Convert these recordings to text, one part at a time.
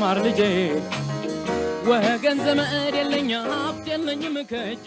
ልማር ልጄ ወገን ዘመድ የለኝ ሀብት የለኝም ከእጄ።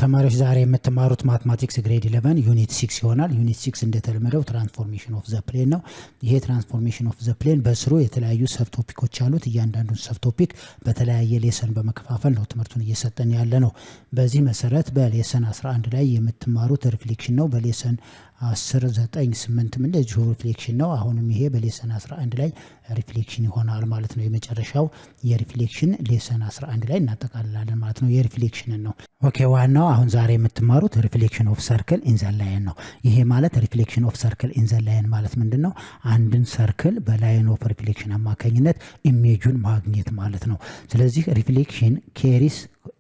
ተማሪዎች ዛሬ የምትማሩት ማትማቲክስ ግሬድ 11 ዩኒት 6 ይሆናል። ዩኒት 6 እንደተለመደው ትራንስፎርሜሽን ኦፍ ዘ ፕሌን ነው። ይሄ ትራንስፎርሜሽን ኦፍ ዘ ፕሌን በስሩ የተለያዩ ሰብ ቶፒኮች አሉት። እያንዳንዱን ሰብ ቶፒክ በተለያየ ሌሰን በመከፋፈል ነው ትምህርቱን እየሰጠን ያለ ነው። በዚህ መሰረት በሌሰን 11 ላይ የምትማሩት ሪፍሌክሽን ነው። በሌሰን 10 9 8 እንደዚሁ ሪፍሌክሽን ነው። አሁንም ይሄ በሌሰን 11 ላይ ሪፍሌክሽን ይሆናል ማለት ነው። የመጨረሻው የሪፍሌክሽን ሌሰን 11 ላይ እናጠቃልላለን ማለት ነው። የሪፍሌክሽን ነው። ኦኬ ዋናው አሁን ዛሬ የምትማሩት ሪፍሌክሽን ኦፍ ሰርክል ኢን ዘ ላይን ነው። ይሄ ማለት ሪፍሌክሽን ኦፍ ሰርክል ኢን ዘ ላይን ማለት ምንድነው? አንድን ሰርክል በላይን ኦፍ ሪፍሌክሽን አማካኝነት ኢሜጁን ማግኘት ማለት ነው። ስለዚህ ሪፍሌክሽን ኬሪስ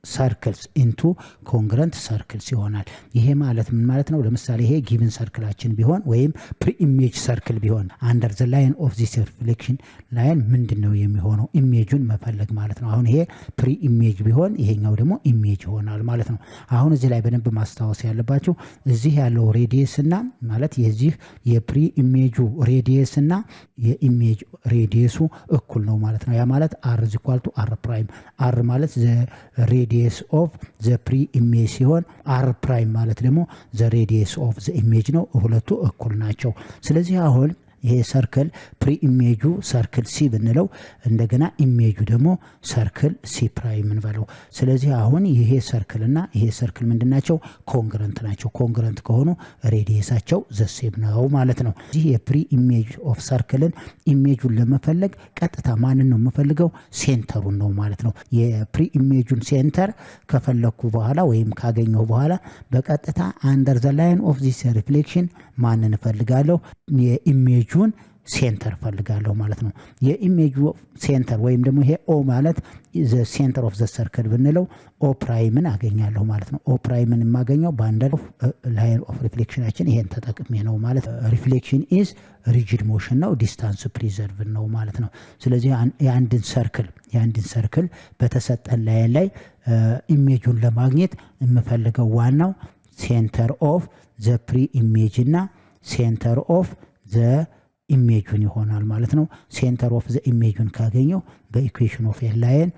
ሰርክልስ ኢንቱ ኮንግረንት ሰርክልስ ይሆናል። ይሄ ማለት ምን ማለት ነው? ለምሳሌ ይሄ ጊቭን ሰርክላችን ቢሆን ወይም ፕሪ ኢሜጅ ሰርክል ቢሆን አንደር ዘ ላይን ኦፍ ዚስ ሪፍሌክሽን ላይን ምንድነው የሚሆነው? ኢሜጁን መፈለግ ማለት ነው። አሁን ይሄ ፕሪ ኢሜጅ ቢሆን ይሄኛው ደግሞ ኢሜጅ ይሆናል ማለት ነው። አሁን እዚህ ላይ በደንብ ማስታወስ ያለባችሁ እዚህ ያለው ሬዲየስ እና ማለት የዚህ የፕሪ ኢሜጁ ሬዲየስ እና የኢሜጅ ሬዲየሱ እኩል ነው ማለት ነው። ያ ማለት r = r ፕራይም r ማለት radius of the pre-image ሲሆን r prime ማለት ደግሞ the radius of the image ነው። ሁለቱ እኩል ናቸው። ስለዚህ አሁን ይሄ ሰርክል ፕሪ ኢሜጁ ሰርክል ሲ ብንለው እንደገና ኢሜጁ ደግሞ ሰርክል ሲ ፕራይም እንበለው። ስለዚህ አሁን ይሄ ሰርክል እና ይሄ ሰርክል ምንድናቸው? ኮንግረንት ናቸው። ኮንግረንት ከሆኑ ሬዲየሳቸው ዘሴም ነው ማለት ነው። እዚህ የፕሪ ኢሜጅ ኦፍ ሰርክልን ኢሜጁን ለመፈለግ ቀጥታ ማንን ነው የምፈልገው? ሴንተሩን ነው ማለት ነው። የፕሪ ኢሜጁን ሴንተር ከፈለኩ በኋላ ወይም ካገኘው በኋላ በቀጥታ አንደር ዘ ላይን ኦፍ ዚስ ሪፍሌክሽን ማንን እፈልጋለሁ? የኢሜጁን ሴንተር ፈልጋለሁ ማለት ነው። የኢሜጁ ሴንተር ወይም ደግሞ ይሄ ኦ ማለት ዘ ሴንተር ኦፍ ዘ ሰርክል ብንለው ኦ ፕራይምን አገኛለሁ ማለት ነው። ኦ ፕራይምን የማገኘው በአንደር ላይን ኦፍ ሪፍሌክሽናችን ይሄን ተጠቅሜ ነው ማለት ነው። ሪፍሌክሽን ኢዝ ሪጂድ ሞሽን ነው፣ ዲስታንስ ፕሪዘርቭ ነው ማለት ነው። ስለዚህ የአንድን ሰርክል በተሰጠን ላይን ላይ ኢሜጁን ለማግኘት የምፈልገው ዋናው ሴንተር ኦፍ ዘ ፕሪ ኢሜጅ እና ሴንተር ኦፍ ዘ ኢሜጁን ይሆናል ማለት ነው። ሴንተር ኦፍ ዘ ኢሜጁን ካገኘው በኢኩዌሽን ኦፍ ኤ ላይን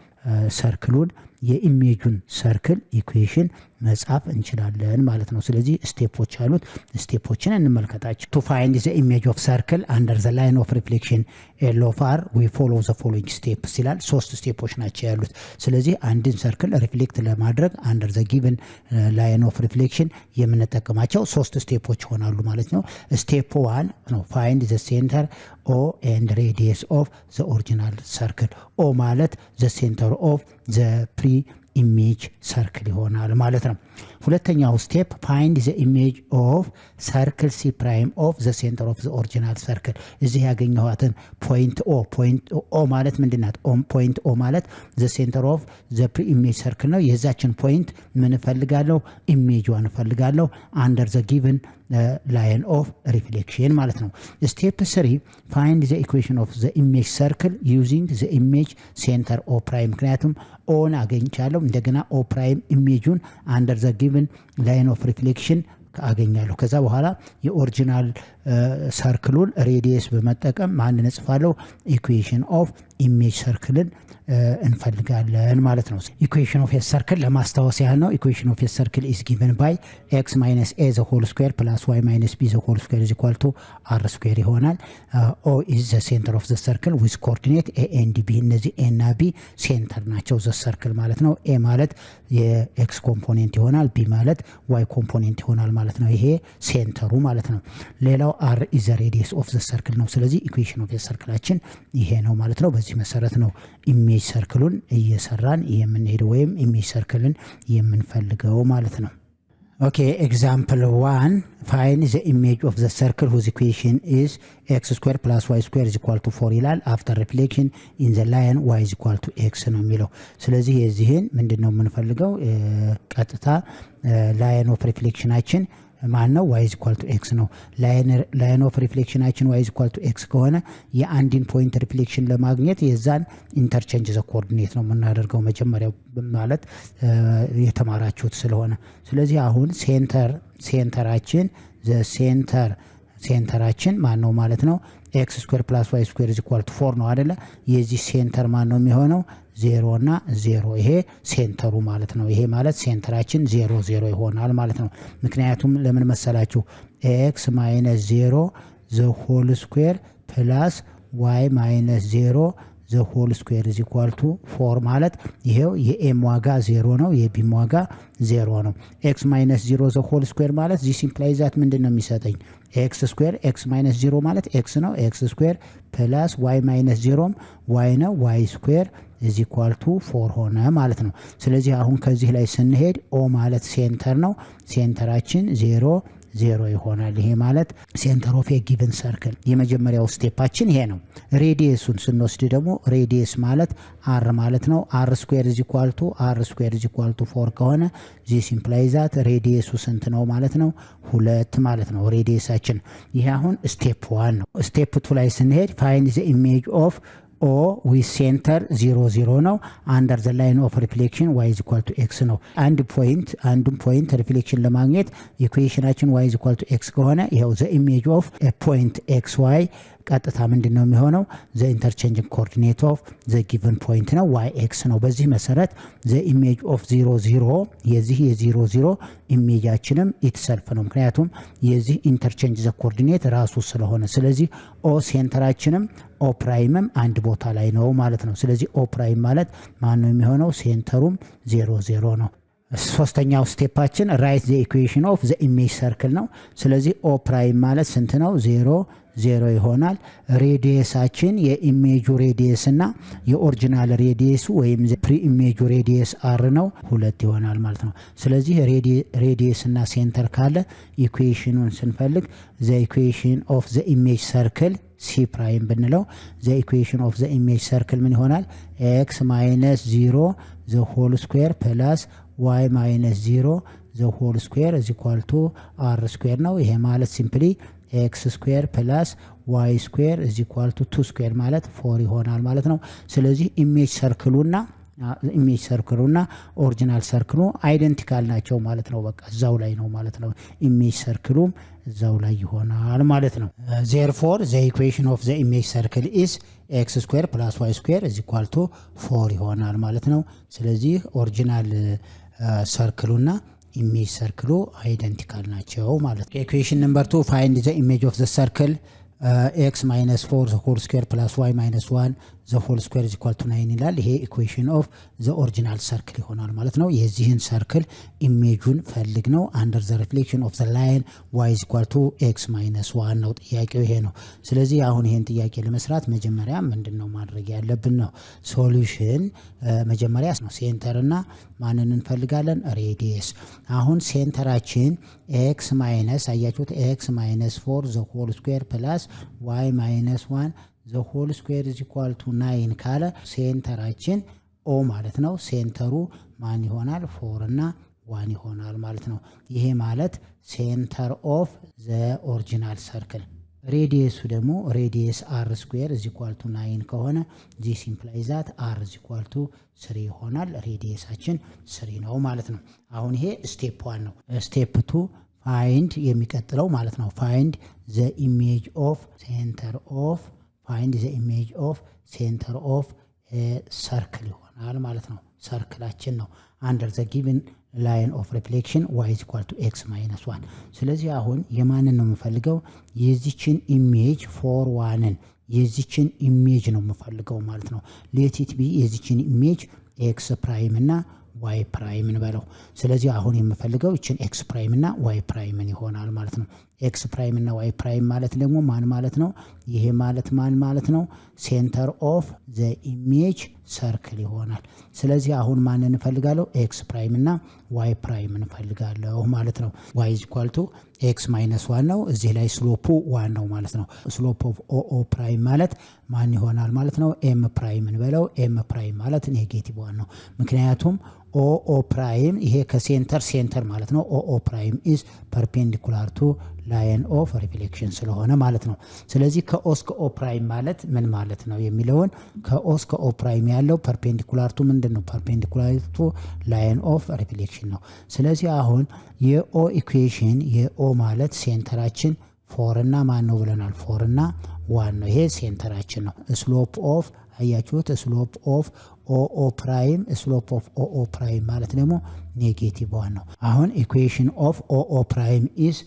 ሰርክሉን የኢሜጁን ሰርክል ኢኩዌሽን መጻፍ እንችላለን ማለት ነው። ስለዚህ ስቴፖች አሉት። ስቴፖችን እንመልከታቸው። ቱ ፋይንድ ዘ ኢሜጅ ኦፍ ሰርክል አንደር ዘ ላይን ኦፍ ሪፍሌክሽን ኤል ኦፍ አር ዊ ፎሎ ዘ ፎሎዊንግ ስቴፕስ ይላል። 3 ስቴፖች ናቸው ያሉት። ስለዚህ አንድን ሰርክል ሪፍሌክት ለማድረግ አንደር ዘ ጊቭን ላይን ኦፍ ሪፍሌክሽን የምንጠቀማቸው 3 ስቴፖች ይሆናሉ ማለት ነው። ስቴፕ 1 ነው ፋይንድ ዘ ሴንተር ኦ ኤንድ ሬዲየስ ኦፍ ዘ ኦሪጂናል ሰርክል። ኦ ማለት ዘ ሴንተር ኦፍ ዘ ፕሪ ኢሜጅ ሰርክል ይሆናል ማለት ነው። ሁለተኛው ስቴፕ ፋይንድ ዘ ኢሜጅ ኦፍ ሰርክል ሲ ፕራይም ኦፍ ዘ ሴንተር ኦፍ ዘ ኦሪጂናል ሰርክል። እዚህ ያገኘኋትን ፖይንት ኦ ማለት ምንድናት? ፖይንት ኦ ማለት ዘ ሴንተር ኦፍ ዘ ፕሪ ኢሜጅ ሰርክል ነው። የዛችን ፖይንት ምን እፈልጋለሁ? ኢሜጇን እፈልጋለሁ አንደር ዘ ጊቭን ላይን ኦፍ ሪፍሌክሽን ማለት ነው። ስቴፕ 3 ፋይንድ ዘ ኢኩዌሽን ኦፍ ዘ ኢሜጅ ሰርክል ዩዚንግ ዘ ኢሜጅ ሴንተር ኦ ፕራይም። ምክንያቱም ኦን አገኝቻለሁ እንደገና ኦ ፕራይም ኢሜጁን አንደር ዘ ጊቭን ላይን ኦፍ ሪፍሌክሽን አገኛለሁ። ከዛ በኋላ የኦሪጂናል ሰርክሉን ሬዲየስ በመጠቀም ማንን እጽፋለሁ? ኢኩዌሽን ኦፍ ኢሜጅ ሰርክልን እንፈልጋለን ማለት ነው። ኢኩዌሽን ኦፍ ኤ ሰርክል ለማስታወስ ያህል ነው። ኢኩዌሽን ኦፍ ኤ ሰርክል ኢዝ ጊቨን ባይ ኤክስ ማይነስ ኤ ዘ ሆል ስኩዌር ፕላስ ዋይ ማይነስ ቢ ዘ ሆል ስኩዌር ኢዝ ኢኳል ቱ አር ስኩዌር ይሆናል። ኦ ኢዝ ዘ ሴንተር ኦፍ ዘ ሰርክል ዊዝ ኮኦርዲኔት ኤ ኤንድ ቢ። እነዚህ ኤ እና ቢ ሴንተር ናቸው ዘ ሰርክል ማለት ነው። ኤ ማለት የኤክስ ኮምፖኔንት ይሆናል፣ ቢ ማለት ዋይ ኮምፖኔንት ይሆናል ማለት ነው። ይሄ ሴንተሩ ማለት ነው። ሌላው አር ኢዝ ዘ ሬዲየስ ኦፍ ዘ ሰርክል ነው። ስለዚህ ኢኩዌሽን ኦፍ ኤ ሰርክላችን ይሄ ነው ማለት ነው። በዚህ መሰረት ነው ኢሜጅ ሰርክሉን እየሰራን የምንሄደው ወይም ኢሜጅ ሰርክልን የምንፈልገው ማለት ነው። ኦኬ ኤግዛምፕል 1 ፋይንድ ዘ ኢሜጅ ኦፍ ዘ ሰርክል ሁዝ ኢኩዌሽን ኢዝ ኤክስ ስኩዌር ፕላስ ዋይ ስኩዌር ኢዝ ኢኳል ቱ 4 ይላል። አፍተር ሪፍሌክሽን ኢን ዘ ላይን ዋይ ኢዝ ኢኳል ቱ ኤክስ ነው የሚለው። ስለዚህ የዚህን ምንድነው የምንፈልገው? ቀጥታ ላይን ኦፍ ሪፍሌክሽናችን ማን ነው? y = x ነው። ላይን ኦፍ ሪፍሌክሽናችን y = x ከሆነ የአንድን ፖይንት ሪፍሌክሽን ለማግኘት የዛን ኢንተርቼንጅ ዘ ኮኦርዲኔት ነው የምናደርገው መጀመሪያው ማለት የተማራችሁት ስለሆነ። ስለዚህ አሁን ሴንተራችን ዘ ሴንተር ሴንተራችን ማን ነው ማለት ነው x ስኩዌር ፕላስ y ስኩዌር ኢዝ ኢኳል ቱ 4 ነው አይደለ የዚህ ሴንተር ማን ነው የሚሆነው 0 እና 0 ይሄ ሴንተሩ ማለት ነው ይሄ ማለት ሴንተራችን 0 0 ይሆናል ማለት ነው ምክንያቱም ለምን መሰላችሁ x - 0 the whole square plus y - 0 the whole square is equal to 4 ማለት ይሄው የm ዋጋ 0 ነው የbም ዋጋ 0 ነው x - 0 the whole square ማለት this implies that ምንድነው የሚሰጠኝ x square x - 0 ማለት x ነው x square plus y - 0 y ነው y square is equal to 4 ሆነ ማለት ነው ስለዚህ አሁን ከዚህ ላይ ስንሄድ o ማለት ሴንተር ነው ሴንተራችን 0 0 ይሆናል ይሄ ማለት ሴንተር ኦፍ ኤ ጊቨን ሰርክል የመጀመሪያው ስቴፓችን ይሄ ነው ሬዲየሱን ስንወስድ ደግሞ ሬዲየስ ማለት r ማለት ነው r ስኩዌር ኢዝ ኢኳል ቱ r ስኩዌር ኢዝ ኢኳል ቱ 4 ከሆነ ዚስ ኢምፕላይዝ ዛት ሬዲየሱ ስንት ነው ማለት ነው 2 ማለት ነው ሬዲየሳችን ይሄ አሁን ስቴፕ 1 ነው ስቴፕ 2 ላይ ስንሄድ ፋይንድ ዘ ኢሜጅ ኦፍ O with center 0 0 ነው under the line of reflection y is equal to x ነው አንድ ፖይንት ሪፍሌክሽን ለማግኘት ኢኩዌሽናችን y is equal to x ከሆነ ይሄው the image of a point xy ቀጥታ ምንድነው የሚሆነው the interchanging coordinate of the given point ነው yx ነው በዚህ መሰረት the image of 0 0 የዚህ የ0 0 ኢሜጃችንም itself ነው ምክንያቱም የዚህ interchange the coordinate ራሱ ስለሆነ ስለዚህ o ሴንተራችንም o ፕራይምም አንድ ቦታ ላይ ነው ማለት ነው ስለዚህ o ፕራይም ማለት ማን ነው የሚሆነው ሴንተሩም 0 0 ነው ሶስተኛው ስቴፓችን ራይት the equation of the image circle ነው ስለዚህ o ፕራይም ማለት ስንት ነው 0 0 ይሆናል ሬዲየሳችን የኢሜጁ ሬዲየስ እና የኦሪጂናል ሬዲየሱ ወይም ፕሪ ኢሜጁ ሬዲየስ r ነው 2 ይሆናል ማለት ነው ስለዚህ ሬዲየስ እና ሴንተር ካለ ኢኩዌሽኑን ስንፈልግ the equation of the image circle c prime ብንለው the equation of the image circle ምን ይሆናል x - 0 the whole square plus y - 0 the whole square is equal to r square ነው ይሄ ማለት ሲምፕሊ x square plus y square is equal to 2 square ማለት 4 ይሆናል ማለት ነው ስለዚህ ኢሜጅ ሰርክሉና ኦሪጂናል ሰርክሉ አይደንቲካል ናቸው ማለት ነው በቃ እዛው ላይ ነው ማለት ነው ኢሜጅ ሰርክሉም እዛው ላይ ይሆናል ማለት ነው therefore the equation of the image circle is x square plus y square is equal to 4 ይሆናል ማለት ነው ስለዚህ ኦሪጂናል ሰርክሉና ኢሜጅ ሰርክሉ አይደንቲካል ናቸው ማለት ነው ኢኩዌሽን ነምበር 2 find the image of the circle x - 4 the whole square plus y - 1 the whole square is equal to 9 ይላል ይሄ ኢኩዌሽን ኦፍ the original circle ይሆናል ማለት ነው የዚህን ሰርክል ኢሜጁን ፈልግ ነው under the reflection of the line y is equal to x - 1 ነው ጥያቄው ይሄ ነው ስለዚህ አሁን ይሄን ጥያቄ ለመስራት መጀመሪያ ምንድነው ማድረግ ያለብን ነው ሶሉሽን መጀመሪያ ነው ሴንተር እና ማንን እንፈልጋለን ሬዲየስ አሁን ሴንተራችን x ማይነስ አያችሁት x - 4 the whole square plus y - 1 the whole square is equal to 9 ካለ ሴንተራችን o ማለት ነው ሴንተሩ ማን ይሆናል 4 እና 1 ይሆናል ማለት ነው ይሄ ማለት ሴንተር ኦፍ the original circle ሬዲየሱ ደግሞ ሬዲየስ r square is equal to 9 ከሆነ this implies that r is equal to 3 ይሆናል ሬዲየሳችን 3 ነው ማለት ነው አሁን ይሄ ስቴፕ 1 ነው ስቴፕ 2 find የሚቀጥለው ማለት ነው find the image of center of find the image of center of a circle ይሆናል ማለት ነው ሰርክላችን ነው under the given line of reflection y is equal to x - 1 ስለዚህ አሁን የማንን ነው የምፈልገው የዚችን ኢሜጅ for 1ን የዚችን ኢሜጅ ነው የምፈልገው ማለት ነው let it be የዚችን ኢሜጅ x ፕራይም እና y ፕራይም እንበለው ስለዚህ አሁን የምፈልገው እቺን x ፕራይም እና y ፕራይምን ይሆናል ማለት ነው x ፕራይም እና y ፕራይም ማለት ደግሞ ማን ማለት ነው ይሄ ማለት ማን ማለት ነው ሴንተር ኦፍ the image circle ይሆናል ስለዚህ አሁን ማን እንፈልጋለሁ x ፕራይም እና y ፕራይም እንፈልጋለሁ ማለት ነው y is equal to x - 1 ነው እዚህ ላይ ስሎፑ 1 ነው ማለት ነው ስሎፕ ኦፍ o ፕራይም ማለት ማን ይሆናል ማለት ነው m ፕራይም እንበለው m ፕራይም ማለት ኔጌቲቭ 1 ነው ምክንያቱም o ፕራይም ይሄ ከሴንተር ማለት ነው o ፕራይም is perpendicular to line of reflection ስለሆነ ማለት ነው ስለዚህ ከos ከo ፕራይም ማለት ምን ማለት ነው የሚለውን ከos ከo ፕራይም ያለው perpendicular to ምንድነው perpendicular to line of reflection ነው ስለዚህ አሁን የo ኢኩዌሽን የo ማለት ሴንተራችን 4 እና ማን ነው ብለናል 4 እና 1 ነው። ይሄ ሴንተራችን ነው። ስሎፕ ኦፍ አያችሁት ስሎፕ ኦፍ ኦ ፕራይም ስሎፕ ኦፍ ኦ ፕራይም ማለት ደግሞ ኔጌቲቭ 1 ነው። አሁን ኢኩዌሽን ኦፍ ኦ ፕራይም ኢዝ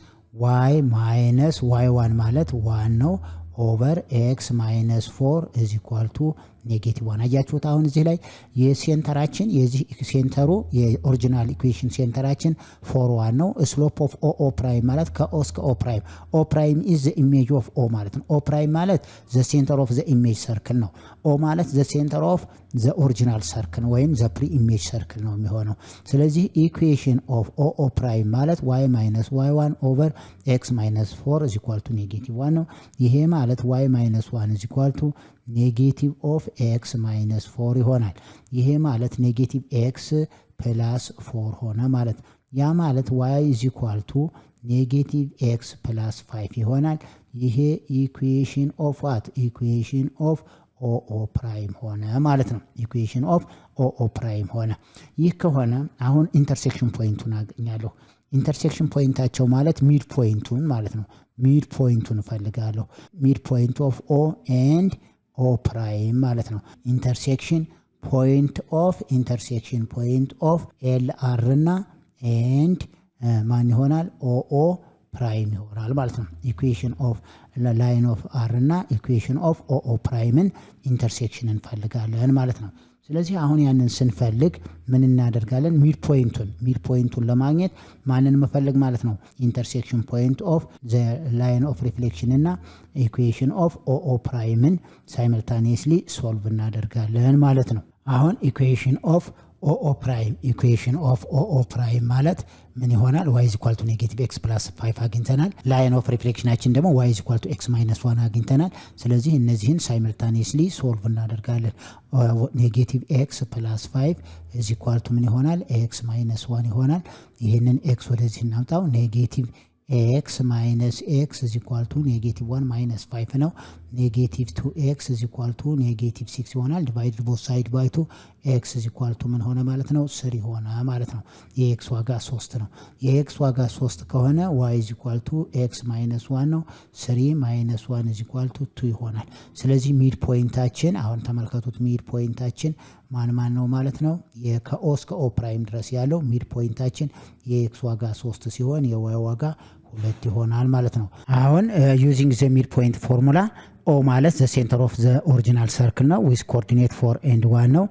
y ማይነስ y1 ማለት 1 ነው ኦቨር ኤክስ ማይነስ 4 ኢዝ ኢኳል ቱ ኔጌቲቭ 1። አያችሁት አሁን እዚህ ላይ የሴንተራችን የዚህ ሴንተሩ የኦሪጂናል ኢኩዌሽን ሴንተራችን 4 1 ነው። ስሎፕ ኦፍ ኦ ፕራይም ማለት ከኦ እስከ ኦ ፕራይም ኦ ፕራይም ኢዝ ዘ ኢሜጅ ኦፍ ኦ ማለት ነው። ኦ ፕራይም ማለት ዘ ሴንተር ኦፍ ዘ ኢሜጅ ሰርክል ነው። ኦ ማለት ዘ ሴንተር ኦፍ ዘ ኦሪጂናል ሰርክል ወይም ዘ ፕሪ ኢሜጅ ሰርክል ነው የሚሆነው። ስለዚህ ኢኩዌሽን ኦፍ ኦ ፕራይም ማለት y ማይነስ y1 ኦቨር ኤክስ ማይነስ 4 ኢዝ ኢኳል ቱ ኔጌቲቭ 1 ነው። ይሄ ማለት y ማይነስ 1 ኢዝ ኢኳል ቱ ኔጌቲቭ ኦፍ ኤክስ ማይነስ 4 ይሆናል። ይሄ ማለት ኔጌቲቭ ኤክስ ፕላስ 4 ሆነ ማለት ያ ማለት y ኢዝ ኢኳል ቱ ኔጌቲቭ ኤክስ ፕላስ 5 ይሆናል። ይሄ ኢኩዌሽን ኦፍ ዋት ኢኩዌሽን ኦፍ ኦ ፕራይም ሆነ ማለት ነው። ኢኩዌሽን ኦፍ ኦ ፕራይም ሆነ። ይህ ከሆነ አሁን ኢንተርሴክሽን ፖይንቱን አገኛለሁ። ኢንተርሴክሽን ፖይንታቸው ማለት ሚድ ፖይንቱን ማለት ነው። ሚድ ፖይንቱን እፈልጋለሁ። ሚድ ፖይንት ኦፍ ኦ ኤንድ ኦ ፕራይም ማለት ነው። ኢንተርሴክሽን ፖይንት ኦፍ ኤል አር እና ኤንድ ማን ይሆናል ኦ ፕራይም ይሆናል ማለት ነው። ኢኩዌሽን ኦፍ ላይን ኦፍ አር እና ኢኩዌሽን ኦፍ ኦ ፕራይምን ኢንተርሴክሽን እንፈልጋለን ማለት ነው። ስለዚህ አሁን ያንን ስንፈልግ ምን እናደርጋለን? ሚድ ፖይንቱን ለማግኘት ማንን መፈለግ ማለት ነው? ኢንተርሴክሽን ፖይንት ኦፍ ዘ ላይን ኦፍ ሪፍሌክሽን እና ኢኩዌሽን ኦፍ ኦ ፕራይምን ሳይመልታኒየስሊ ሶልቭ እናደርጋለን ማለት ነው። አሁን ኢኩዌሽን ኦፍ ኦ ፕራይም ማለት ምን ይሆናል? y is equal to ኔጌቲቭ ኤክስ ፕላስ 5 አግኝተናል። ላይን ኦፍ ሪፍሌክሽናችን ደግሞ y is equal to ኤክስ ማይነስ 1 አግኝተናል። ስለዚህ እነዚህን ሳይመልታኒየስሊ ሶልቭ እናደርጋለን። ኔጌቲቭ ኤክስ ፕላስ 5 is equal to ምን ይሆናል? ኤክስ ማይነስ 1 ይሆናል። ይህንን ኤክስ ወደዚህ እናምጣው። ኔጌቲቭ ኤክስ ማይነስ ኤክስ is equal to ኔጌቲቭ 1 ማይነስ 5 ነው። ኔጌቲቭ 2x is equal to ኔጌቲቭ 6 ይሆናል። ዲቫይድ ቦት ሳይድ ባይ 2 x is equal to ምን ሆነ ማለት ነው? 3 ሆነ ማለት ነው። የኤክስ ዋጋ 3 ነው። የኤክስ ዋጋ 3 ከሆነ y is equal to x ማይነስ 1 ነው። 3 ማይነስ 1 is equal to 2 ይሆናል። ስለዚህ ሚድ ፖይንታችን አሁን ተመልከቱት። ሚድ ፖይንታችን ማን ነው ማለት ነው? ከኦ እስከ ኦ ፕራይም ድረስ ያለው ሚድ ፖይንታችን የኤክስ ዋጋ 3 ሲሆን የዋይ ዋጋ 2 ይሆናል ማለት ነው። አሁን ዩዚንግ ዘ ሚድ ፖይንት ፎርሙላ ኦ ማለት ዘ ሴንተር ኦፍ ዘ ኦሪጂናል ሰርክል ነው ዊዝ ኮኦርዲኔት 4 ኤንድ 1 ነው።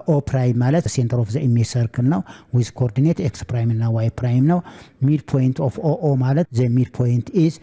ኦ ፕራይም ማለት ሴንተር ኦፍ ዘ ኢሜጅ ሰርክል ነው ዊዝ ኮኦርዲኔት ኤክስ ፕራይም እና ዋይ ፕራይም ነው። ሚድ ፖይንት ኦፍ ኦ ማለት ዘ ሚድ ፖይንት ኢዝ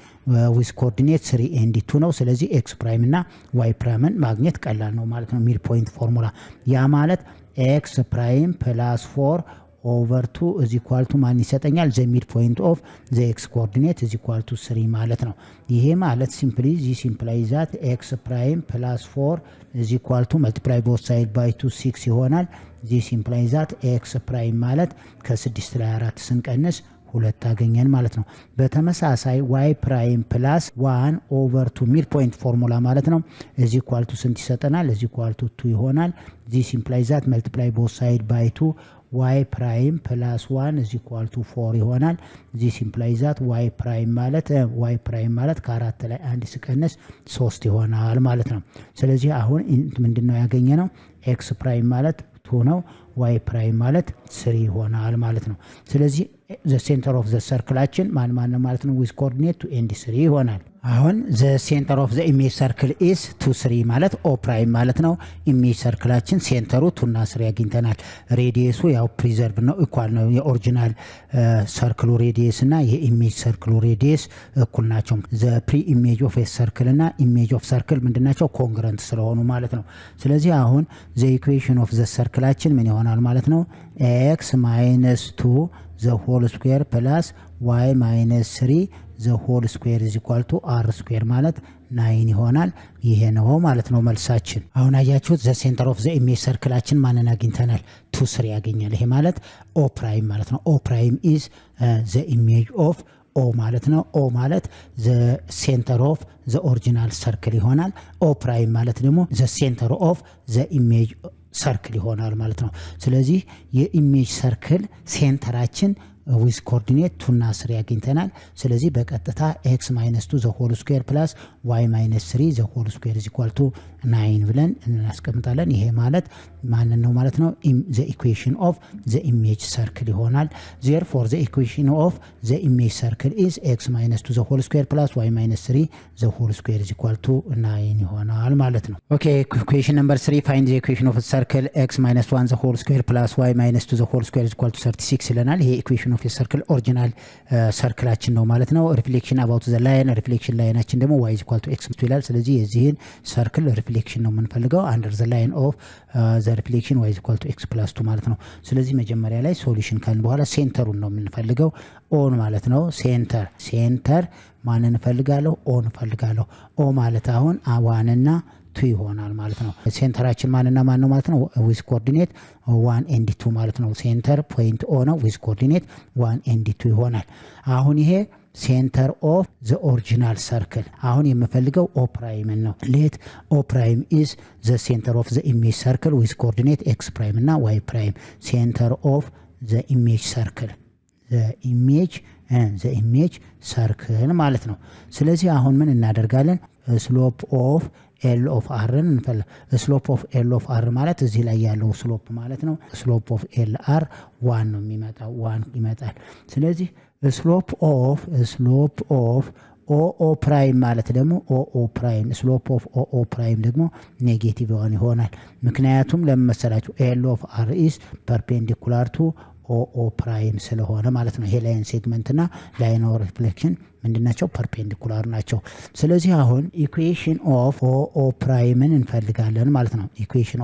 ዊዝ ኮኦርዲኔት 3 ኤንድ 2 ነው። ስለዚህ ኤክስ ፕራይም እና ዋይ ፕራይምን ማግኘት ቀላል ነው ማለት ነው። ሚድ ፖይንት ፎርሙላ ያ ማለት ኤክስ ፕራይም ፕላስ 4 ኦቨር 2 is equal to ማን ይሰጠኛል? ዘ ሚድ ፖይንት ኦፍ ዘ ኤክስ ኮኦርዲኔት is equal to 3 ማለት ነው። ይሄ ማለት ሲምፕሊ ዚስ ኢምፕላይዝ ዛት ኤክስ ፕራይም ፕላስ 4 is equal to multiply both side by 2 6 ይሆናል። ዚስ ኢምፕላይዝ ዛት ኤክስ ፕራይም ማለት ከ6 ላይ 4 ስንቀንስ 2 አገኘን ማለት ነው። በተመሳሳይ ዋይ ፕራይም ፕላስ 1 ኦቨር 2 ሚድ ፖይንት ፎርሙላ ማለት ነው is equal to ስንት ይሰጠናል? is equal to 2 ይሆናል። ዚስ ኢምፕላይዝ ዛት multiply both side by 2 y ፕራይም ፕላስ 1 is equal to 4 ይሆናል። ዚስ ኢምፕላይዝ ዛት y ፕራይም ማለት ከ4 ላይ 1 ሲቀነስ 3 ይሆናል ማለት ነው። ስለዚህ አሁን ምንድነው ያገኘነው? ኤክስ ፕራይም ማለት 2 ነው። y ፕራይም ማለት 3 ይሆናል ማለት ነው። ስለዚህ ዘ ሴንተር ኦፍ ዘ ሰርክላችን ማን ነው ማለት ነው? ዊዝ ኮኦርዲኔት 2 ኤንድ 3 ይሆናል። አሁን ዘ ሴንተር ኦፍ ዘ ኢሜጅ ሰርክል ኢዝ 2 3 ማለት ኦ ፕራይም ማለት ነው። ኢሜጅ ሰርክላችን ሴንተሩ 2 እና 3 አግኝተናል። ሬዲየሱ ያው ፕሪዘርቭ ነው፣ ኢኳል ነው። የኦሪጂናል ሰርክሉ ሬዲየስ እና የኢሜጅ ሰርክሉ ሬዲየስ እኩል ናቸው። ዘ ፕሪ ኢሜጅ ኦፍ ኤ ሰርክል እና ኢሜጅ ኦፍ ሰርክል ምንድናቸው? ኮንግረንት ስለሆኑ ማለት ነው። ስለዚህ አሁን ዘ ኢኩዌሽን ኦፍ ዘ ሰርክላችን ምን ይሆናል ማለት ነው? ኤክስ ማይነስ 2 ዘ ሆል ስኩዌር ፕላስ ዋይ ማይነስ 3 ዘ ሆል ስኩዌር ኢዝ ኢኳል ቱ አር ስኩዌር ማለት 9 ይሆናል። ይሄ ነው ማለት ነው መልሳችን። አሁን አያችሁት ዘ ሴንተር ኦፍ ዘ ኢሜጅ ሰርክላችን ማንን አግኝተናል? 2 3 ያገኛል። ይሄ ማለት ኦ ፕራይም ማለት ነው። ኦ ፕራይም ኢዝ ዘ ኢሜጅ ኦፍ ኦ ማለት ነው። ኦ ማለት ዘ ሴንተር ኦፍ ዘ ኦሪጂናል ሰርክል ይሆናል። ኦ ፕራይም ማለት ደግሞ ዘ ሴንተር ኦፍ ዘ ኢሜጅ ሰርክል ይሆናል ማለት ነው። ስለዚህ የኢሜጅ ሰርክል ሴንተራችን ዊዝ ኮኦርዲኔት 2 እና 3 አግኝተናል። ስለዚህ በቀጥታ x - 2 ዘ ሆል ስኩዌር ፕላስ y - 3 ዘ ሆል ስኩዌር ኢዝ ኢኳል ቱ 9 ብለን እናስቀምጣለን። ይሄ ማለት ማንን ነው ማለት ነው? ዘ ኢኩዌሽን ኦፍ ዘ ኢሜጅ ሰርክል ይሆናል። ዜርፎር ዘ ኢኩዌሽን ኦፍ ዘ ኢሜጅ ሰርክል ኢዝ x - 2 ዘ ሆል ስኩዌር ፕላስ y - 3 ዘ ሆል ስኩዌር ኢዝ ኢኳል ቱ 9 ይሆናል ማለት ነው። ኦኬ ኢኩዌሽን ነምበር 3 ፋይንድ ዘ ኢኩዌሽን ኦፍ ሰርክል x - 1 ዘ ሆል ስኩዌር ፕላስ y - 2 ዘ ሆል ስኩዌር ኢዝ ኢኳል ቱ 36 ይለናል። ይሄ ኢኩዌሽን ኦፍ ሰርክል ኦሪጂናል ሰርክላችን ነው ማለት ነው። ሪፍሌክሽን አባውት ዘ ላይን ሪፍሌክሽን ላይናችን ደግሞ y ኢኳል ቱ x ይላል። ስለዚህ የዚህን ሰርክል ሪፍሌክሽን ነው የምንፈልገው አንደር ዘ ላይን ኦፍ ዘ ሪፍሌክሽን y ኢኳል ቱ x + 2 ማለት ነው። ስለዚህ መጀመሪያ ላይ ሶሉሽን ካልን በኋላ ሴንተሩን ነው የምንፈልገው ኦን ማለት ነው። ሴንተር ማንን እንፈልጋለሁ? ኦን እንፈልጋለሁ። ኦ ማለት አሁን 1 እና 2 ይሆናል ማለት ነው። ሴንተራችን ማንና ማን ነው ማለት ነው? ዊዝ ኮኦርዲኔት 1 and 2 ማለት ነው። ሴንተር ፖይንት ኦ ነው። ዊዝ ኮኦርዲኔት 1 and 2 ይሆናል። አሁን ይሄ ሴንተር ኦፍ ዘ ኦሪጂናል ሰርክል አሁን የምፈልገው ኦ ፕራይምን ነው። ሌት ኦ ፕራይም ኢዝ ዘ ሴንተር ኦፍ ዘ ኢሜጅ ሰርክል ዊዝ ኮኦርዲኔት ኤክስ ፕራይም እና ዋይ ፕራይም ሴንተር ኦፍ ዘ ኢሜጅ ሰርክል ዘ ኢሜጅ ሰርክል ማለት ነው። ስለዚህ አሁን ምን እናደርጋለን? ስሎፕ ኦፍ ኤል ኦፍ አርን እንፈል ስሎፕ ኦፍ ኤል ኦፍ አር ማለት እዚህ ላይ ያለው ስሎፕ ማለት ነው። ስሎፕ ኦፍ ኤል አር 1 ነው የሚመጣው 1 ይመጣል። ስለዚህ ስሎፕ ኦፍ ኦ ፕራይም ማለት ደግሞ ኦ ፕራይም ስሎፕ ኦፍ ኦ ፕራይም ደግሞ ኔጌቲቭ ይሆናል። ምክንያቱም ለምን መሰላችሁ? ኤል ኦፍ አር ኢዝ ፐርፔንዲኩላር ቱ ኦ ፕራይም ስለሆነ ማለት ነው። ይሄ ላይን ሴግመንት እና ላይን ኦፍ ሪፍሌክሽን ምንድናቸው? ፐርፔንዲኩላር ናቸው። ስለዚህ አሁን ኢኩዌሽን ኦፍ ኦ ፕራይምን እንፈልጋለን ማለት ነው። ኢኩዌሽን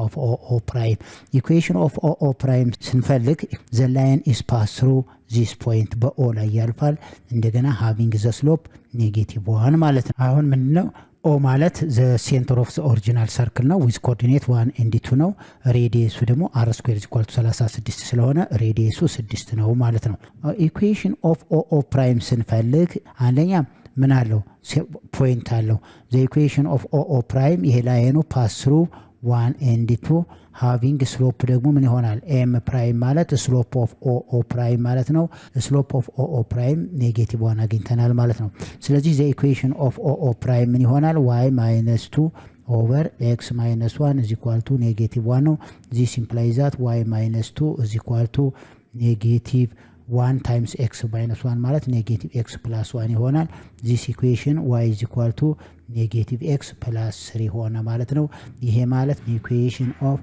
ኦፍ ኦ ፕራይም ስንፈልግ ዘ ላይን ኢስ ፓስ ትሩ ዚስ ፖይንት በኦ ላይ ያልፋል። እንደገና ሃቪንግ ዘ ስሎፕ -1 ማለት ነው። አሁን ምንድነው? ኦ ማለት ዘ ሴንተር ኦፍ ዘ ኦሪጂናል ሰርክል ነው። ዊዝ ኮኦርዲኔት 1 and 2 ነው። ሬዲየሱ ደግሞ r ስኩዌር ኢኳል ቱ 36 ስለሆነ ሬዲየሱ 6 ነው ማለት ነው። ኢኩዌሽን ኦፍ ኦ ፕራይም ስንፈልግ አንደኛ ምን አለው? ፖይንት አለው። ዘ ኢኩዌሽን ኦፍ ኦ ፕራይም ይሄ ላይኑ ፓስ ትሩ 1 and 2 ሃቪንግ ስሎፕ ደግሞ ምን ይሆናል? ኤም ፕራይም ማለት ስሎፕ ኦፍ ኦ ፕራይም ማለት ነው። ስሎፕ ኦፍ ኦ ፕራይም -1 አግኝተናል ማለት ነው። ስለዚህ ዘ ኢኩዌሽን ኦፍ ኦ ፕራይም ምን ይሆናል? y - 2 ኦቨር x - 1 is equal to -1 ነው። ዚስ ኢምፕላይዝ ዛት y - 2 is equal to -1 ታይምስ x - 1 ማለት -x + 1 ይሆናል። ዚስ ኢኩዌሽን y is equal to -x + 3 ሆነ ማለት ነው። ይሄ ማለት ኢኩዌሽን ኦፍ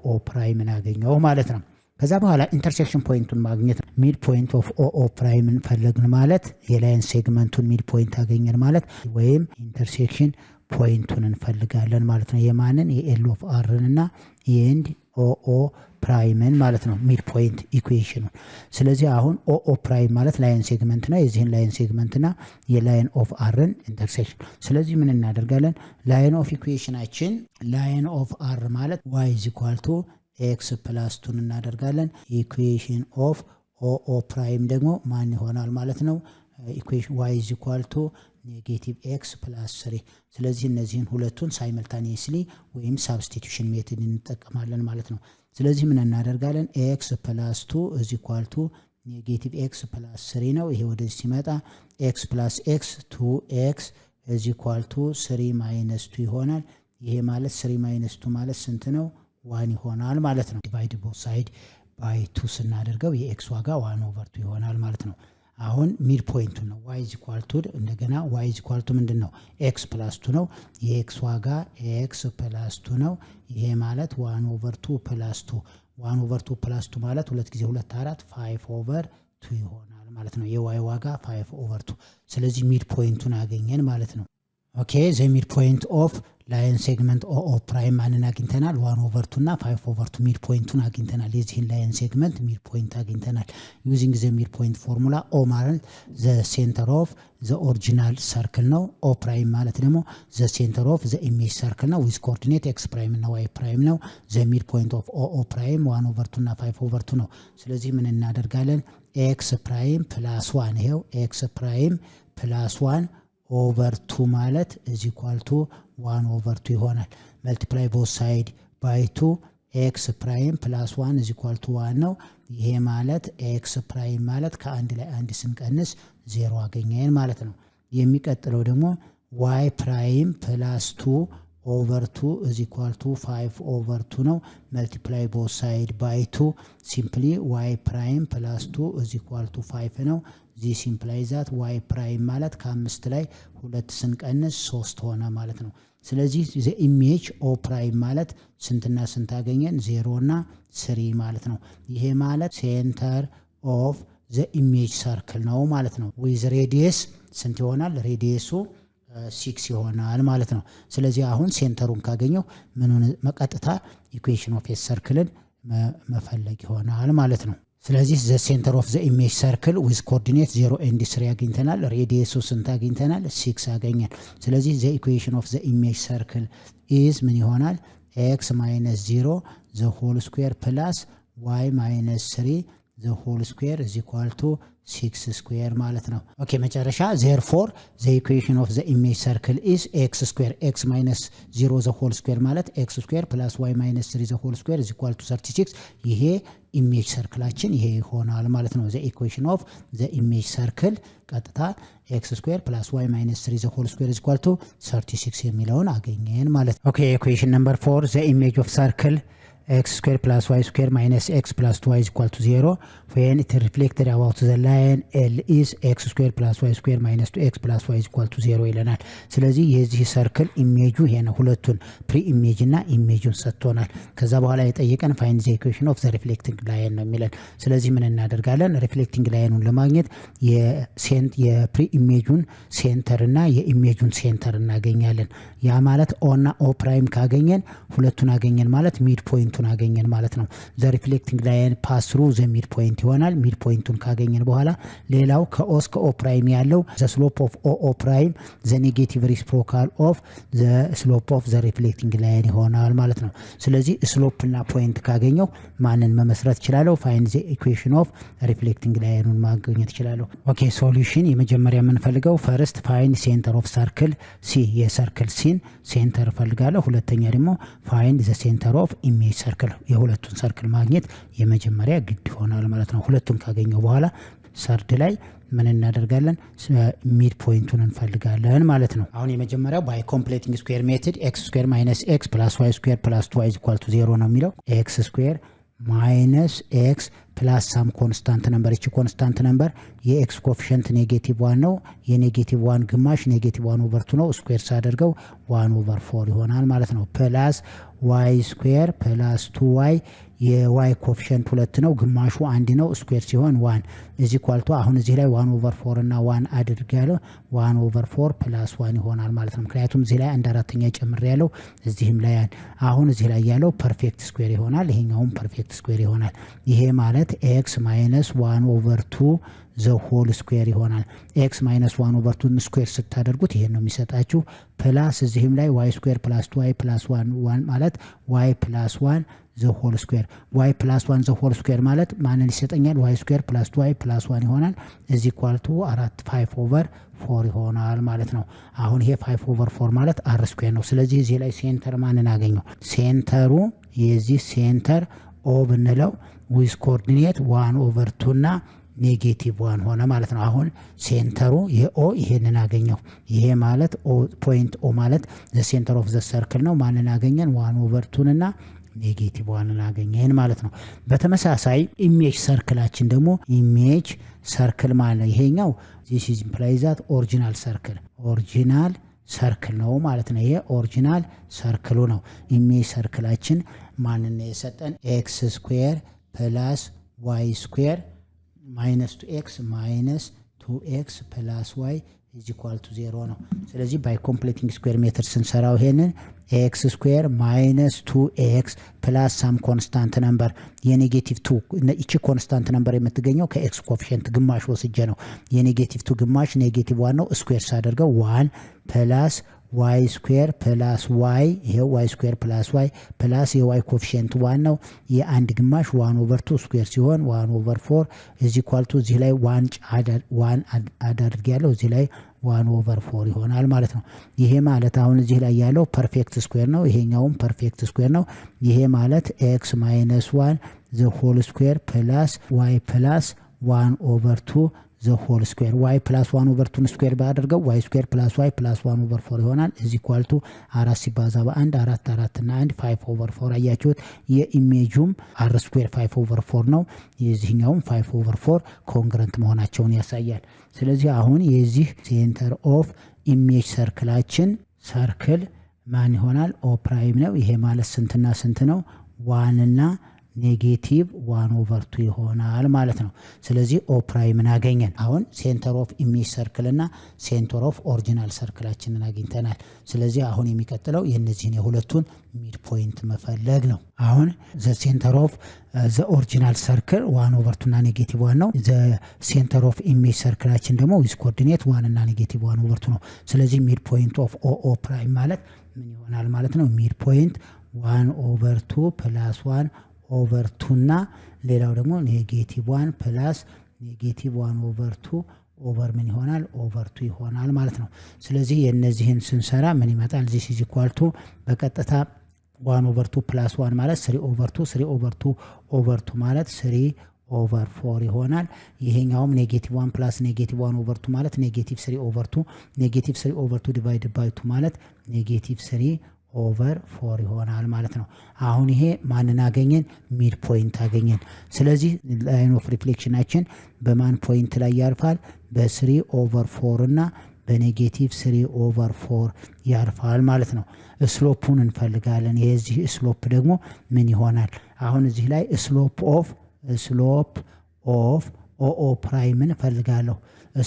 ኦ ፕራይምን አገኘው ማለት ነው። ከዛ በኋላ ኢንተርሴክሽን ፖይንቱን ማግኘት ነው። ሚድ ፖይንት ኦፍ ኦ ፕራይምን ፈለግን ማለት የላይን ሴግመንቱን ሚድ ፖይንት አገኘን ማለት ወይም ኢንተርሴክሽን ፖይንቱን እንፈልጋለን ማለት ነው። የማንን? የኤል ኦፍ አርን እና የኤንድ ኦ ፕራይምን ማለት ነው። ሚድ ፖይንት ኢኩዌሽኑ። ስለዚህ አሁን ኦ ፕራይም ማለት ላይን ሴግመንት ነው። የዚህን ላይን ሴግመንትና የላይን ኦፍ አርን ኢንተርሴክሽን። ስለዚህ ምን እናደርጋለን? ላይን ኦፍ ኢኩዌሽናችን ላይን ኦፍ አር ማለት y ኢዝ ኢኳል ቱ ኤክስ ፕላስ 2 እናደርጋለን። ኢኩዌሽን ኦፍ ኦ ፕራይም ደግሞ ማን ይሆናል ማለት ነው? ኢኩዌሽን y ኢዝ ኢኳል ቱ -x + 3። ስለዚህ እነዚህን ሁለቱን ሳይመልታኒየስሊ ወይም ሳብስቲቱሽን ሜቶድ እንጠቀማለን ማለት ነው። ስለዚህ ምን እናደርጋለን? x + 2 is equal to -x + 3 ነው። ይሄ ወደዚህ ሲመጣ x + x 2x is equal to 3 - 2 ይሆናል። ይሄ ማለት 3 - 2 ማለት ስንት ነው? 1 ይሆናል ማለት ነው። ዲቫይድ ቦት ሳይድ ባይ 2 ስናደርገው የx ዋጋ 1/2 ይሆናል ማለት ነው። አሁን ሚድ ፖይንቱ ነው y is equal to እንደገና y is equal to ምንድነው? x + 2 ነው። የx ዋጋ x + 2 ነው። ይሄ ማለት 1/2 + 2 1/2 + 2 ማለት 2 ጊዜ 2 4 5/2 ይሆናል ማለት ነው። የy ዋጋ 5/2። ስለዚህ ሚድ ፖይንቱን አገኘን ማለት ነው። ኦኬ ዘ ሚድ ፖይንት ኦፍ ላይን ሴግመንት ኦ ፕራይም ማንን አግኝተናል? 1/2 እና 5/2 ሚድ ፖይንቱን አግኝተናል። የዚህን ላይን ሴግመንት ሚድ ፖይንት አግኝተናል። ዩዚንግ ዘ ሚድ ፖይንት ፎርሙላ ኦ ማለት ዘ ሴንተር ኦፍ ዘ ኦሪጂናል ሰርክል ነው። ኦ ፕራይም ማለት ደግሞ ዘ ሴንተር ኦፍ ዘ ኢሜጅ ሰርክል ነው። ዊዝ ኮኦርዲኔት ኤክስ ፕራይም እና ዋይ ፕራይም ነው። ዘ ሚድ ፖይንት ኦፍ ኦ ፕራይም 1/2 እና 5/2 ነው። ስለዚህ ምን እናደርጋለን? ኤክስ ፕራይም ፕላስ 1 ይሄው ኤክስ ፕራይም ፕላስ 1 ኦቨር 2 ማለት ኢዝ ኢኳል ቱ 1/2 ይሆናል። መልቲፕላይ ቦት ሳይድ ባይ 2 ኤክስ ፕራይም ፕላስ 1 ኢዝ ኢኳል ቱ 1 ነው። ይሄ ማለት ኤክስ ፕራይም ማለት ከአንድ ላይ አንድ ስንቀንስ 0 አገኘን ማለት ነው። የሚቀጥለው ደግሞ ዋይ ፕራይም ፕላስ 2 ኦቨር 2 ኢዝ ኢኳል ቱ 5 ኦቨር 2 ነው። መልቲፕላይ ቦት ሳይድ ባይ 2 ሲምፕሊ ዋይ ፕራይም ፕላስ 2 ኢዝ ኢኳል ቱ 5 ነው። ዚስ ኢምፕላይዝ ዛት ዋይ ፕራይም ማለት ከ5 ላይ 2 ስንቀንስ 3 ሆነ ማለት ነው። ስለዚህ ዘ ኢሜጅ ኦ ፕራይም ማለት ስንትና ስንት አገኘን? 0 እና 3 ማለት ነው። ይሄ ማለት ሴንተር ኦፍ ዘ ኢሜጅ ሰርክል ነው ማለት ነው። ዊዝ ሬዲየስ ስንት ይሆናል? ሬዲየሱ 6 ይሆናል ማለት ነው። ስለዚህ አሁን ሴንተሩን ካገኘው ምኑን መቀጥታ ኢኩዌሽን ኦፍ ኤ ሰርክልን መፈለግ ይሆናል ማለት ነው። ስለዚህ ዘ ሴንተር ኦፍ ዘ ኢሜጅ ሰርክል ዊዝ ኮኦርዲኔት 0 ኤንድ 3 አግኝተናል። ሬዲየሱ ስንት አግኝተናል? 6 አገኘን። ስለዚህ ዘ ኢኩዌሽን ኦፍ ዘ ኢሜጅ ሰርክል ኢዝ ምን ይሆናል? ኤክስ ማይነስ 0 ዘ ሆል ስኩዌር ፕላስ ዋይ ማይነስ 3 ዘ ሆል ስኩዌር ኢዝ ኢኳል ቱ 6 ስኩዌር ማለት ነው። ኦኬ መጨረሻ ዜርፎር ዘ ኢኩዌሽን ኦፍ ዘ ኢሜጅ ሰርክል ኢዝ ኤክስ ስኩዌር ኤክስ ማይነስ 0 ዘ ሆል ስኩዌር ማለት ኤክስ ስኩዌር ፕላስ ዋይ ማይነስ 3 ዘ ሆል ስኩዌር ኢዝ ኢኳል ቱ 36 ይሄ ኢሜጅ ሰርክላችን ይሄ ይሆናል ማለት ነው። ዘ ኢኩዌሽን ኦፍ ዘ ኢሜጅ ሰርክል ቀጥታ ኤክስ ስኩዌር ፕላስ ዋይ ማይነስ 3 ዘ ሆል ስኩዌር ኢዝ ኢኳል ቱ 36 የሚለውን አገኘን ማለት ነው። ኦኬ ኢኩዌሽን ነምበር 4 ዘ ኢሜጅ ኦፍ ሰርክል x square plus y square minus x plus 2y is equal to 0 when it reflected about the line L is x square plus y square minus 2x plus y is equal to 0 ይለናል። ስለዚህ የዚህ ሰርክል ኢሜጁ ይሄ ነው። ሁለቱን ፕሪ ኢሜጅ እና ኢሜጁን ሰጥቶናል። ከዛ በኋላ የጠየቀን ፋይንድ ዘ ኢኩዌሽን ኦፍ ዘ ሪፍሌክቲንግ ላይን ነው የሚለን። ስለዚህ ምን እናደርጋለን? ሪፍሌክቲንግ ላይኑን ለማግኘት የፕሪ ኢሜጁን ሴንተር እና የኢሜጁን ሴንተር እናገኛለን። ያ ማለት ኦ እና ኦ ፕራይም ካገኘን ሁለቱን አገኘን ማለት ሚድ ፖይንቱን አገኘን ማለት ነው። ዘ ሪፍሌክቲንግ ላይን ፓስ ትሩ ዘ ሚድ ፖይንት ይሆናል። ሚድ ፖይንቱን ካገኘን በኋላ ሌላው ከኦ እስከ ኦ ፕራይም ያለው ዘ ስሎፕ ኦፍ ኦ ፕራይም ዘ ኔጌቲቭ ሪሲፕሮካል ኦፍ ዘ ስሎፕ ኦፍ ዘ ሪፍሌክቲንግ ላይን ይሆናል ማለት ነው። ስለዚህ ስሎፕ እና ፖይንት ካገኘው ማንን መመስረት ይችላለሁ? ፋይንድ ዘ ኢኩዌሽን ኦፍ ሪፍሌክቲንግ ላይኑን ማግኘት ይችላለሁ። ኦኬ ሶሉሽን የመጀመሪያ የምንፈልገው ፈርስት ፋይንድ ሴንተር ኦፍ ሰርክል ሲ የሰርክል ሲን ሴንተር ፈልጋለሁ። ሁለተኛ ደግሞ ፋይንድ ዘ ሴንተር ኦፍ ኢሜጅ ሰርክል የሁለቱን ሰርክል ማግኘት የመጀመሪያ ግድ ይሆናል ማለት ነው። ሁለቱን ካገኘው በኋላ ሰርድ ላይ ምን እናደርጋለን? ሚድ ፖይንቱን እንፈልጋለን ማለት ነው። አሁን የመጀመሪያው ባይ ኮምፕሌቲንግ ስኩዌር ሜትድ ኤክስ ስኩዌር ማይነስ ኤክስ ፕላስ ዋይ ስኩዌር ፕላስ 2 ኢዝ ኢኳል ቱ 0 ነው የሚለው። ኤክስ ስኩዌር ማይነስ ኤክስ ፕላስ ሳም ኮንስታንት ነምበር እቺ ኮንስታንት ነምበር የኤክስ ኮፊሽንት ኔጌቲቭ 1 ነው። የኔጌቲቭ 1 ግማሽ ኔጌቲቭ 1 ኦቨር 2 ነው። ስኩዌር ሳደርገው 1 ኦቨር 4 ይሆናል ማለት ነው። ፕላስ ዋይ ስኩዌር ፕላስ 2y የዋይ ኮፊሽንት 2 ነው። ግማሹ 1 ነው። ስኩዌር ሲሆን 1 እዚ ኳልቶ አሁን እዚህ ላይ 1 ኦቨር 4 እና 1 አድርጋለሁ 1 ኦቨር 4 ፕላስ 1 ይሆናል ማለት ነው። ምክንያቱም እዚህ ላይ 1/4 ጨምሬ ያለው እዚህም ላይ አሁን እዚህ ላይ ያለው ፐርፌክት ስኩዌር ይሆናል። ይሄኛውም ፐርፌክት ስኩዌር ይሆናል። ይሄ ማለት x ማይነስ 1 ኦቨር 2 ዘ ሆል ስኩዌር ይሆናል። ኤክስ ማይነስ 1 ኦቨር 2 ስኩዌር ስታደርጉት ይሄን ነው የሚሰጣችሁ። ፕላስ እዚህም ላይ y ስኩዌር ፕላስ 2y ፕላስ 1 ማለት y ፕላስ 1 ዘ ሆል ስኩዌር y ፕላስ 1 ዘ ሆል ስኩዌር ማለት ማንን ይሰጠኛል? y ስኩዌር ፕላስ 2y ፕላስ 1 ይሆናል። እዚ ኳልቱ 5 ኦቨር 4 ይሆናል ማለት ነው። አሁን ይሄ 5 ኦቨር 4 ማለት r ስኩዌር ነው። ስለዚህ እዚህ ላይ ሴንተር ማንን አገኘው? ሴንተሩ የዚህ ሴንተር ኦ ብንለው ዊዝ ኮኦርዲኔት 1 ኦቨር 2 እና ኔጌቲቭ 1 ሆነ ማለት ነው። አሁን ሴንተሩ የኦ ይሄንን አገኘው። ይሄ ማለት ፖይንት ኦ ማለት ዘ ሴንተር ኦፍ ዘ ሰርክል ነው። ማንን አገኘን? 1 ኦቨር 2 እና ኔጌቲቭ 1 አገኘን ማለት ነው። በተመሳሳይ ኢሜጅ ሰርክላችን ደግሞ ኢሜጅ ሰርክል ማለት ይሄኛው this is implies that ኦሪጂናል ሰርክል ነው ማለት ነው። ይሄ ኦሪጂናል ሰርክሉ ነው። ኢሜጅ ሰርክላችን ማንን የሰጠን? ኤክስ ስኩዌር ፕላስ ዋይ ስኩዌር ማይነስ 2x ማይነስ 2x ፕላስ y ኢዝ ኢኳል ቱ 0 ነው። ስለዚህ ባይ ኮምፕሌቲንግ ስኩዌር ሜትድ ስንሰራው ይሄንን ኤክስ ስኩዌር ማይነስ 2x ፕላስ ሳም ኮንስታንት ነምበር የኔጌቲቭ 2 እቺ ኮንስታንት ነምበር የምትገኘው ከኤክስ ኮፊሽንት ግማሽ ወስጄ ነው። የኔጌቲቭ 2 ግማሽ ኔጌቲቭ 1 ነው። ስኩዌር ሳደርገው 1 ፕላስ y ስኩዌር ፕላስ y ይሄው y ስኩዌር ፕላስ y ፕላስ የy ኮኤፊሺየንት 1 ነው የአንድ ግማሽ 1/2 ስኩዌር ሲሆን 1/4 is equal to እዚህ ላይ 1 አድርግ ያለው እዚህ ላይ 1/4 ይሆናል ማለት ነው። ይሄ ማለት አሁን እዚህ ላይ ያለው ፐርፌክት ስኩዌር ነው ይሄኛውም ፐርፌክት ስኩዌር ነው። ይሄ ማለት x - 1 the whole square plus y plus 1/2 the whole square y plus 1/2 ስኩዌር ባደርገው y ስኩዌር plus y plus 1/4 ይሆናል is equal to 4 ሲባዛ በ1 4 4 እና 1 5/4 አያችሁት። የኢሜጁም r ስኩዌር 5/4 ነው የዚህኛውም 5/4 ኮንግረንት መሆናቸውን ያሳያል። ስለዚህ አሁን የዚህ ሴንተር ኦፍ ኢሜጅ ሰርክላችን ሰርክል ማን ይሆናል ኦ ፕራይም ነው። ይሄ ማለት ስንትና ስንት ነው 1 እና ኔጌቲቭ 1/2 ይሆናል ማለት ነው። ስለዚህ ኦ ፕራይምን አገኘን። አሁን ሴንተር ኦፍ ኢሜጅ ሰርክል እና ሴንተር ኦፍ ኦሪጂናል ሰርክላችንን አግኝተናል። ስለዚህ አሁን የሚቀጥለው የነዚህን የሁለቱን ሚድ ፖይንት መፈለግ ነው። አሁን ዘ ሴንተር ኦፍ ዘ ኦሪጂናል ሰርክል 1/2 እና ኔጌቲቭ 1 ነው። ዘ ሴንተር ኦፍ ኢሜጅ ሰርክላችን ደግሞ ዊዝ ኮኦርዲኔት 1 እና ኔጌቲቭ 1/2 ነው። ስለዚህ ሚድ ፖይንት ኦፍ ኦ ፕራይም ማለት ምን ይሆናል ማለት ነው? ሚድ ፖይንት 1/2 + 1/2 እና ሌላው ደግሞ ኔጌቲቭ 1 ፕላስ ኔጌቲቭ 1/2 ኦቨር ምን ይሆናል ኦቨር 2 ይሆናል ማለት ነው። ስለዚህ የነዚህን ስንሰራ ምን ይመጣል? this is equal to በቀጥታ 1/2 + 1 ማለት 3/2 3/2 ኦቨር 2 ማለት 3/4 ይሆናል። ይሄኛውም ኔጌቲቭ 1 ፕላስ ኔጌቲቭ 1/2 ማለት ኔጌቲቭ 3/2 ኔጌቲቭ 3/2 ዲቫይድድ ባይ 2 ማለት ኔጌቲቭ 3/4 ይሆናል ማለት ነው። አሁን ይሄ ማንን አገኘን? ሚድ ፖይንት አገኘን። ስለዚህ ላይን ኦፍ ሪፍሌክሽናችን በማን ፖይንት ላይ ያርፋል? በ3/4 እና በኔጌቲቭ 3/4 ያርፋል ማለት ነው። ስሎፑን እንፈልጋለን። የዚህ ስሎፕ ደግሞ ምን ይሆናል? አሁን እዚህ ላይ ስሎፕ ኦፍ ኦ ፕራይምን ፈልጋለሁ።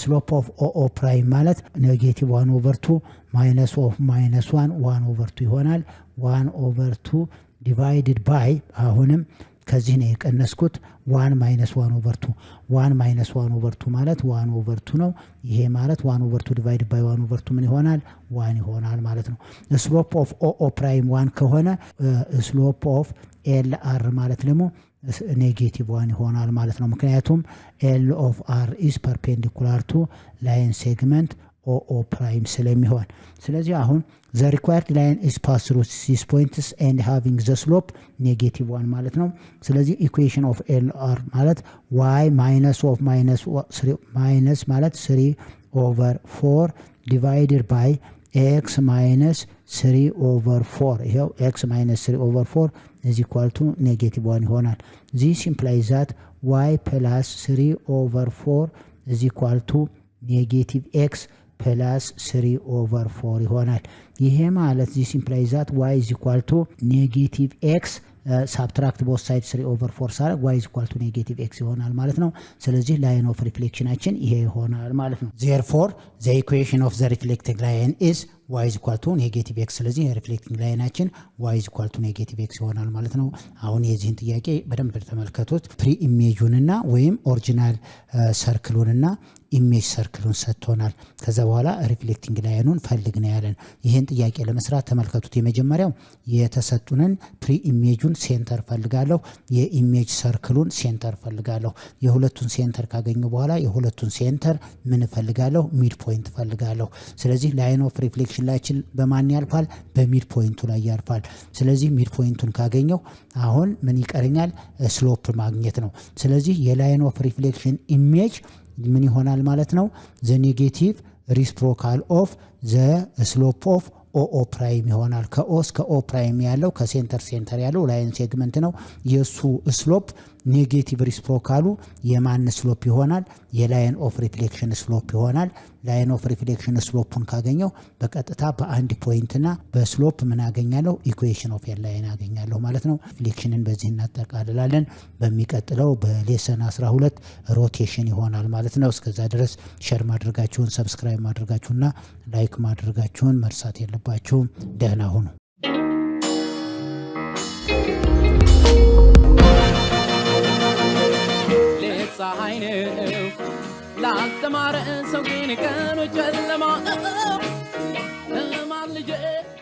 ስሎፕ ኦፍ ኦ ፕራይም ማለት ኔጌቲቭ 1/2 ማይነስ ኦፍ ማይነስ 1/2 ይሆናል። 1/2 ዲቫይድድ ባይ አሁንም ከዚህ ነው የቀነስኩት 1 ማይነስ 1/2 1 ማይነስ 1/2 ማለት 1/2 ነው። ይሄ ማለት 1/2 ዲቫይድድ ባይ 1/2 ምን ይሆናል? 1 ይሆናል ማለት ነው። ስሎፕ ኦፍ ኦ ፕራይም 1 ከሆነ ስሎፕ ኦፍ ኤል አር ማለት ደግሞ ኔጌቲቭ 1 ይሆናል ማለት ነው። ምክንያቱም ኤል ኦፍ አር ኢዝ ፐርፔንዲኩላር ቱ ላይን ሴግመንት ኦ ፕራይም ስለሚሆን ስለዚህ አሁን the required line is passed through these points and having the slope negative 1 ማለት ነው። ስለዚህ equation of LR ማለት y minus of minus 3 minus ማለት 3/4 divided by x minus 3/4 ይሄው x minus 3/4 is equal to negative 1 ይሆናል። this implies that y plus 3/4 is equal to negative x plus 3/4 ይሆናል። ይሄ ማለት this implies that y is equal to negative x subtract both sides 3/4 ሳደርግ y is equal to negative x ይሆናል ማለት ነው። ስለዚህ line of reflectionአችን ይሄ ይሆናል ማለት ነው። therefore the equation of the reflecting line is y is equal to negative x። ስለዚህ የሪፍሌክቲንግ ላይናችን y is equal to negative x ይሆናል ማለት ነው። አሁን የዚህን ጥያቄ በደንብ ተመልከቱት። ፕሪ ኢሜጁንና ወይም ኦሪጂናል ሰርክሉንና ኢሜጅ ሰርክሉን ሰጥቶናል። ከዛ በኋላ ሪፍሌክቲንግ ላይኑን ፈልግ ነው ያለን። ይህን ጥያቄ ለመስራት ተመልከቱት። የመጀመሪያው የተሰጡንን ፕሪ ኢሜጁን ሴንተር ፈልጋለሁ፣ የኢሜጅ ሰርክሉን ሴንተር ፈልጋለሁ። የሁለቱን ሴንተር ካገኙ በኋላ የሁለቱን ሴንተር ምን ፈልጋለሁ? ሚድ ፖይንት ፈልጋለሁ። ስለዚህ ላይን ኦፍ ሪፍሌክሽን ላችን በማን ያልፋል? በሚድ ፖይንቱ ላይ ያልፋል። ስለዚህ ሚድ ፖይንቱን ካገኘው አሁን ምን ይቀርኛል? ስሎፕ ማግኘት ነው። ስለዚህ የላይን ኦፍ ሪፍሌክሽን ኢሜጅ ምን ይሆናል ማለት ነው? ዘ ኔጌቲቭ ሪስፕሮካል ኦፍ ዘ ስሎፕ ኦፍ ኦ ፕራይም ይሆናል። ከኦ እስከ ኦ ፕራይም ያለው ከሴንተር ያለው ላይን ሴግመንት ነው። የሱ ስሎፕ ኔጌቲቭ ሪስፕሮካሉ የማን ስሎፕ ይሆናል? የላይን ኦፍ ሪፍሌክሽን ስሎፕ ይሆናል። ላይን ኦፍ ሪፍሌክሽን ስሎፑን ካገኘው በቀጥታ በአንድ ፖይንትና በስሎፕ ምን አገኛለሁ? ኢኩዌሽን ኦፍ ኤል ላይን አገኛለሁ ማለት ነው። ሪፍሌክሽንን በዚህ እናጠቃልላለን። በሚቀጥለው በሌሰን 12 ሮቴሽን ይሆናል ማለት ነው። እስከዛ ድረስ ሼር ማድረጋችሁን፣ ሰብስክራይብ ማድረጋችሁና ላይክ ማድረጋችሁን መርሳት የለባችሁም። ደህና ሁኑ። ፀሐይ ነው ላልተማረ ሰው ግን ቀኑ ጨለማ